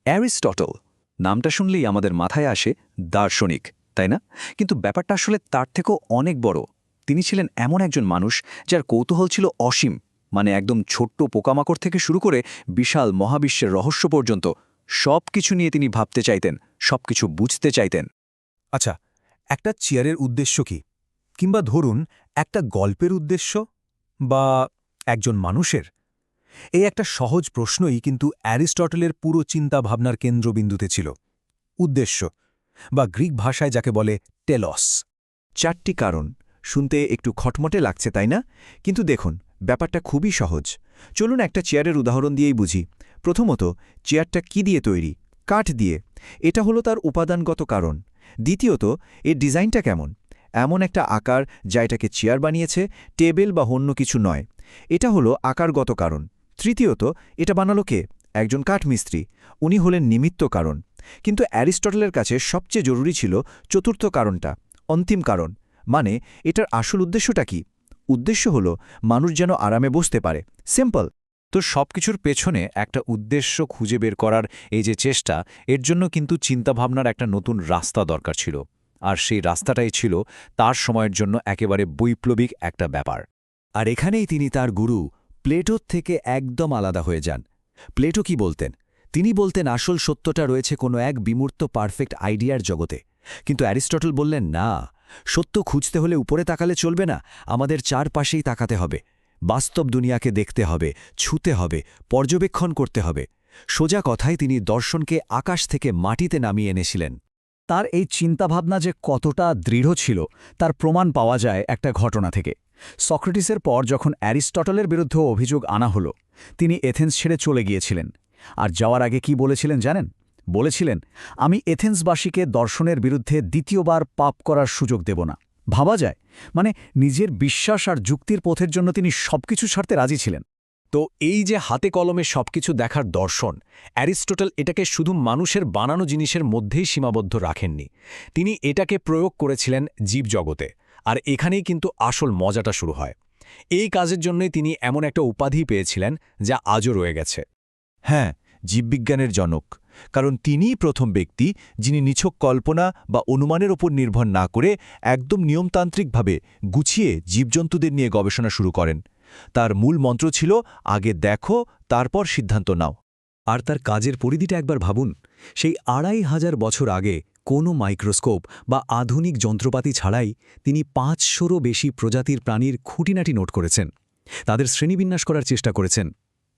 Aristotle নামটা শুনলেই আমাদের মাথায় আসে দার্শনিক, তাই না? কিন্তু ব্যাপারটা আসলে তার থেকেও অনেক বড়। তিনি ছিলেন এমন একজন মানুষ যার কৌতূহল ছিল অসীম, মানে একদম ছোট্ট পোকামাকড় থেকে শুরু করে বিশাল মহাবিশ্বের রহস্য পর্যন্ত সব কিছু নিয়ে তিনি ভাবতে চাইতেন, সবকিছু বুঝতে চাইতেন। আচ্ছা, একটা চেয়ারের উদ্দেশ্য কি? কিংবা ধরুন একটা গল্পের উদ্দেশ্য বা একজন মানুষের? এই একটা সহজ প্রশ্নই কিন্তু অ্যারিস্টটলের পুরো চিন্তাভাবনার কেন্দ্রবিন্দুতে ছিল। উদ্দেশ্য, বা গ্রিক ভাষায় যাকে বলে টেলস। 4টি কারণ। শুনতে একটু খটমটে লাগছে, তাই না? কিন্তু দেখুন, ব্যাপারটা খুবই সহজ। চলুন একটা চেয়ারের উদাহরণ দিয়েই বুঝি। প্রথমত, চেয়ারটা কি দিয়ে তৈরি? কাঠ দিয়ে। এটা হলো তার উপাদানগত কারণ। দ্বিতীয়ত, এর ডিজাইনটা কেমন? এমন একটা আকার যা এটাকে চেয়ার বানিয়েছে, টেবিল বা অন্য কিছু নয়। এটা হলো আকারগত কারণ। তৃতীয়ত, এটা বানালো কে? একজন কাঠমিস্ত্রি। উনি হলেন নিমিত্ত কারণ। কিন্তু অ্যারিস্টটলের কাছে সবচেয়ে জরুরি ছিল চতুর্থ কারণটা, অন্তিম কারণ। মানে এটার আসল উদ্দেশ্যটা কি? উদ্দেশ্য হলো মানুষ যেন আরামে বসতে পারে। সিম্পল। তো সবকিছুর পেছনে একটা উদ্দেশ্য খুঁজে বের করার এই যে চেষ্টা, এর জন্য কিন্তু চিন্তাভাবনার একটা নতুন রাস্তা দরকার ছিল। আর সেই রাস্তাটাই ছিল তার সময়ের জন্য একেবারে বৈপ্লবিক একটা ব্যাপার। আর এখানেই তিনি তার গুরু প্লেটোর থেকে একদম আলাদা হয়ে যান। প্লেটো কি বলতেন? তিনি বলতেন আসল সত্যটা রয়েছে কোনো এক বিমূর্ত পারফেক্ট আইডিয়ার জগতে। কিন্তু অ্যারিস্টটল বললেন, না, সত্য খুঁজতে হলে উপরে তাকালে চলবে না, আমাদের চারপাশেই তাকাতে হবে। বাস্তব দুনিয়াকে দেখতে হবে, ছুঁতে হবে, পর্যবেক্ষণ করতে হবে। সোজা কথায় তিনি দর্শনকে আকাশ থেকে মাটিতে নামিয়ে এনেছিলেন। তার এই চিন্তাভাবনা যে কতটা দৃঢ় ছিল তার প্রমাণ পাওয়া যায় একটা ঘটনা থেকে। সক্রেটিসের পর যখন অ্যারিস্টটলের বিরুদ্ধে অভিযোগ আনা হলো, তিনি এথেন্স ছেড়ে চলে গিয়েছিলেন। আর যাওয়ার আগে কি বলেছিলেন জানেন? বলেছিলেন, আমি এথেন্সবাসীকে দর্শনের বিরুদ্ধে দ্বিতীয়বার পাপ করার সুযোগ দেব না। ভাবা যায়, মানে নিজের বিশ্বাস আর যুক্তির পথের জন্য তিনি সবকিছু ছাড়তে রাজি ছিলেন। তো এই যে হাতে কলমে সবকিছু দেখার দর্শন, অ্যারিস্টটল এটাকে শুধু মানুষের বানানো জিনিসের মধ্যেই সীমাবদ্ধ রাখেননি। তিনি এটাকে প্রয়োগ করেছিলেন জীবজগতে। আর এখানেই কিন্তু আসল মজাটা শুরু হয়। এই কাজের জন্যই তিনি এমন একটা উপাধি পেয়েছিলেন যা আজও রয়ে গেছে। হ্যাঁ, জীববিজ্ঞানের জনক। কারণ তিনিই প্রথম ব্যক্তি যিনি নিছক কল্পনা বা অনুমানের ওপর নির্ভর না করে একদম নিয়মতান্ত্রিকভাবে গুছিয়ে জীবজন্তুদের নিয়ে গবেষণা শুরু করেন। তার মূল মন্ত্র ছিল, আগে দেখো, তারপর সিদ্ধান্ত নাও। আর তার কাজের পরিধিটা একবার ভাবুন। সেই ২৫০০ বছর আগে কোনো মাইক্রোস্কোপ বা আধুনিক যন্ত্রপাতি ছাড়াই তিনি ৫০০রও বেশি প্রজাতির প্রাণীর খুঁটিনাটি নোট করেছেন। তাদের শ্রেণীবিন্যাস করার চেষ্টা করেছেন।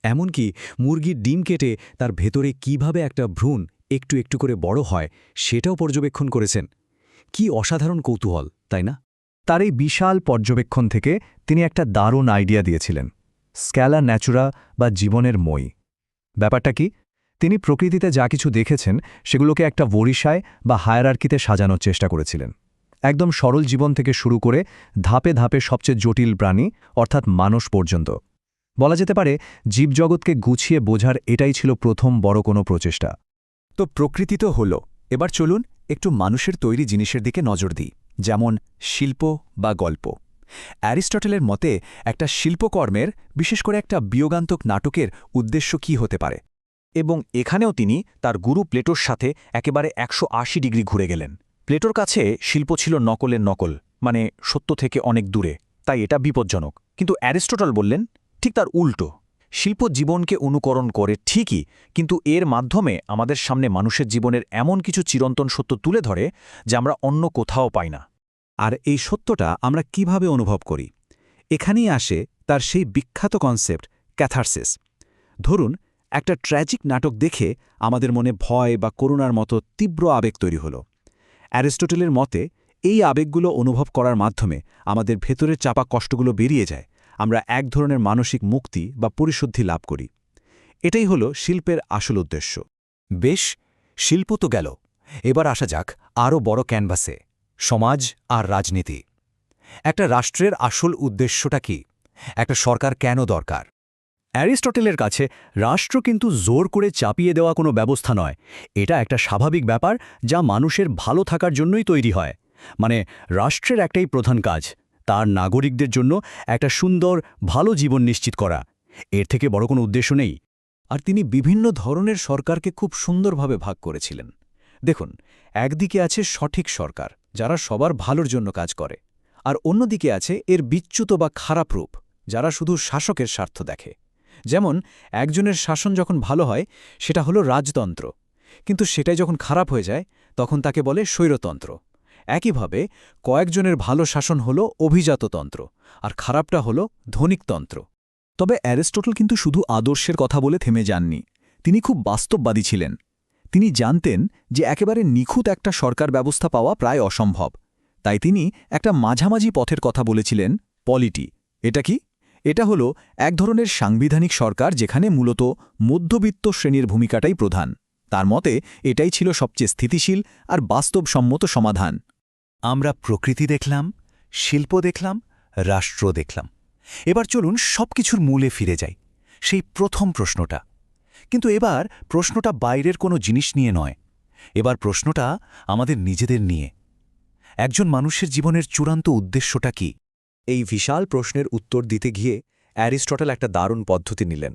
এমনকি মুরগির ডিম কেটে তার ভেতরে কিভাবে একটা ভ্রূণ একটু একটু করে বড় হয় সেটাও পর্যবেক্ষণ করেছেন। কি অসাধারণ কৌতূহল, তাই না? তার এই বিশাল পর্যবেক্ষণ থেকে তিনি একটা দারুণ আইডিয়া দিয়েছিলেন, স্ক্যালা ন্যাচুরা বা জীবনের মই। ব্যাপারটা কি? তিনি প্রকৃতিতে যা কিছু দেখেছেন সেগুলোকে একটা বরিশায় বা হায়ারার্কিতে সাজানোর চেষ্টা করেছিলেন। একদম সরল জীবন থেকে শুরু করে ধাপে ধাপে সবচেয়ে জটিল প্রাণী অর্থাৎ মানুষ পর্যন্ত। বলা যেতে পারে জীবজগৎকে গুছিয়ে বোঝার এটাই ছিল প্রথম বড় কোনো প্রচেষ্টা। তো প্রকৃতি তো হল, এবার চলুন একটু মানুষের তৈরি জিনিসের দিকে নজর দিই, যেমন শিল্প বা গল্প। অ্যারিস্টটলের মতে একটা শিল্পকর্মের, বিশেষ করে একটা বিয়োগান্তক নাটকের উদ্দেশ্য কি হতে পারে? এবং এখানেও তিনি তার গুরু প্লেটোর সাথে একেবারে ১৮০ ডিগ্রি ঘুরে গেলেন। প্লেটোর কাছে শিল্প ছিল নকলের নকল, মানে সত্য থেকে অনেক দূরে, তাই এটা বিপজ্জনক। কিন্তু অ্যারিস্টটল বললেন ঠিক তার উল্টো। শিল্প জীবনকে অনুকরণ করে ঠিকই, কিন্তু এর মাধ্যমে আমাদের সামনে মানুষের জীবনের এমন কিছু চিরন্তন সত্য তুলে ধরে যা আমরা অন্য কোথাও পাই না। আর এই সত্যটা আমরা কিভাবে অনুভব করি? এখানেই আসে তার সেই বিখ্যাত কনসেপ্ট ক্যাথারসিস। ধরুন, একটা ট্র্যাজিক নাটক দেখে আমাদের মনে ভয় বা করুণার মতো তীব্র আবেগ তৈরি হলো। অ্যারিস্টটলের মতে এই আবেগগুলো অনুভব করার মাধ্যমে আমাদের ভেতরের চাপা কষ্টগুলো বেরিয়ে যায়, আমরা এক ধরনের মানসিক মুক্তি বা পরিশুদ্ধি লাভ করি। এটাই হলো শিল্পের আসল উদ্দেশ্য। বেশ, শিল্প তো গেল, এবার আসা যাক আরও বড় ক্যানভাসে, সমাজ আর রাজনীতি। একটা রাষ্ট্রের আসল উদ্দেশ্যটা কি? একটা সরকার কেন দরকার? অ্যারিস্টটলের কাছে রাষ্ট্র কিন্তু জোর করে চাপিয়ে দেওয়া কোনো ব্যবস্থা নয়। এটা একটা স্বাভাবিক ব্যাপার যা মানুষের ভালো থাকার জন্যই তৈরি হয়। মানে রাষ্ট্রের একটাই প্রধান কাজ, তার নাগরিকদের জন্য একটা সুন্দর, ভালো জীবন নিশ্চিত করা। এর থেকে বড় কোনো উদ্দেশ্য নেই। আর তিনি বিভিন্ন ধরনের সরকারকে খুব সুন্দরভাবে ভাগ করেছিলেন। দেখুন, একদিকে আছে সঠিক সরকার, যারা সবার ভালোর জন্য কাজ করে, আর অন্যদিকে আছে এর বিচ্যুত বা খারাপ রূপ, যারা শুধু শাসকের স্বার্থ দেখে। যেমন একজনের শাসন যখন ভালো হয় সেটা হলো রাজতন্ত্র, কিন্তু সেটাই যখন খারাপ হয়ে যায় তখন তাকে বলে স্বৈরতন্ত্র। একইভাবে কয়েকজনের ভালো শাসন হলো অভিজাততন্ত্র, আর খারাপটা হলো ধনিকতন্ত্র। তবে অ্যারিস্টটল কিন্তু শুধু আদর্শের কথা বলে থেমে যাননি, তিনি খুব বাস্তববাদী ছিলেন। তিনি জানতেন যে একেবারে নিখুঁত একটা সরকার ব্যবস্থা পাওয়া প্রায় অসম্ভব। তাই তিনি একটা মাঝামাঝি পথের কথা বলেছিলেন, পলিটি। এটা কি? এটা হলো এক ধরনের সাংবিধানিক সরকার যেখানে মূলত মধ্যবিত্ত শ্রেণীর ভূমিকাটাই প্রধান। তার মতে এটাই ছিল সবচেয়ে স্থিতিশীল আর বাস্তবসম্মত সমাধান। আমরা প্রকৃতি দেখলাম, শিল্প দেখলাম, রাষ্ট্র দেখলাম। এবার চলুন সবকিছুর মূলে ফিরে যাই, সেই প্রথম প্রশ্নটা। কিন্তু এবার প্রশ্নটা বাইরের কোনো জিনিস নিয়ে নয়, এবার প্রশ্নটা আমাদের নিজেদের নিয়ে। একজন মানুষের জীবনের চূড়ান্ত উদ্দেশ্যটা কি? এই বিশাল প্রশ্নের উত্তর দিতে গিয়ে অ্যারিস্টটল একটা দারুণ পদ্ধতি নিলেন।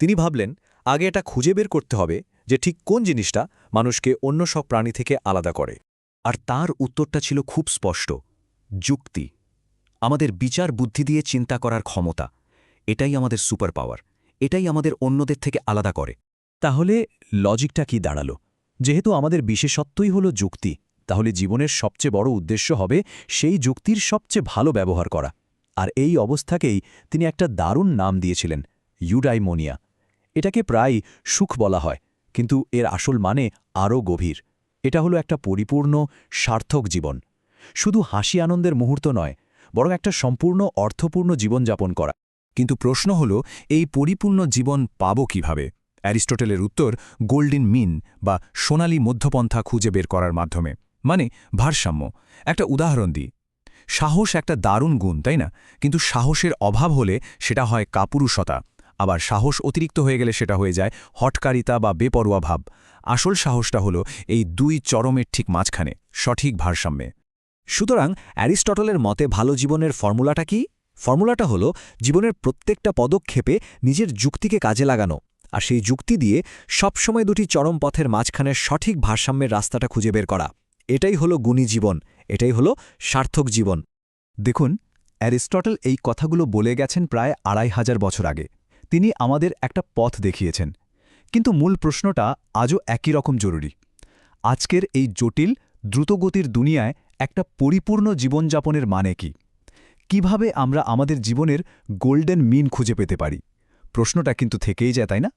তিনি ভাবলেন, আগে এটা খুঁজে বের করতে হবে যে ঠিক কোন জিনিসটা মানুষকে অন্য সব প্রাণী থেকে আলাদা করে। আর তার উত্তরটা ছিল খুব স্পষ্ট, যুক্তি। আমাদের বিচার বুদ্ধি দিয়ে চিন্তা করার ক্ষমতা, এটাই আমাদের সুপার পাওয়ার, এটাই আমাদের অন্যদের থেকে আলাদা করে। তাহলে লজিকটা কি দাঁড়ালো? যেহেতু আমাদের বিশেষত্বই হলো যুক্তি, তাহলে জীবনের সবচেয়ে বড় উদ্দেশ্য হবে সেই যুক্তির সবচেয়ে ভালো ব্যবহার করা। আর এই অবস্থাকেই তিনি একটা দারুণ নাম দিয়েছিলেন, ইউডাইমোনিয়া। এটাকে প্রায় সুখ বলা হয়, কিন্তু এর আসল মানে আরও গভীর। এটা হলো একটা পরিপূর্ণ, সার্থক জীবন। শুধু হাসি আনন্দের মুহূর্ত নয়, বরং একটা সম্পূর্ণ অর্থপূর্ণ জীবনযাপন করা। কিন্তু প্রশ্ন হল, এই পরিপূর্ণ জীবন পাব কিভাবে? অ্যারিস্টটলের উত্তর গোল্ডেন মিন বা সোনালী মধ্যপন্থা খুঁজে বের করার মাধ্যমে, মানে ভারসাম্য। একটা উদাহরণ দিই। সাহস একটা দারুণ গুণ, তাই না? কিন্তু সাহসের অভাব হলে সেটা হয় কাপুরুষতা, আবার সাহস অতিরিক্ত হয়ে গেলে সেটা হয়ে যায় হঠকারিতা বা বেপরোয়া ভাব। আসল সাহসটা হলো এই দুই চরমের ঠিক মাঝখানে, সঠিক ভারসাম্যে। সুতরাং অ্যারিস্টটলের মতে ভালো জীবনের ফর্মুলাটা কি? ফর্মুলাটা হলো জীবনের প্রত্যেকটা পদক্ষেপে নিজের যুক্তিকে কাজে লাগানো, আর সেই যুক্তি দিয়ে সবসময় দুটি চরম পথের মাঝখানের সঠিক ভারসাম্যের রাস্তাটা খুঁজে বের করা। এটাই হলো গুণী জীবন, এটাই হলো সার্থক জীবন। দেখুন, অ্যারিস্টটল এই কথাগুলো বলে গেছেন প্রায় ২৫০০ বছর আগে। তিনি আমাদের একটা পথ দেখিয়েছেন। কিন্তু মূল প্রশ্নটা আজও একই রকম জরুরি। আজকের এই জটিল, দ্রুতগতির দুনিয়ায় একটা পরিপূর্ণ জীবনযাপনের মানে কি? কিভাবে আমরা আমাদের জীবনের গোল্ডেন মিন খুঁজে পেতে পারি? প্রশ্নটা কিন্তু থেকেই যায়, তাই না?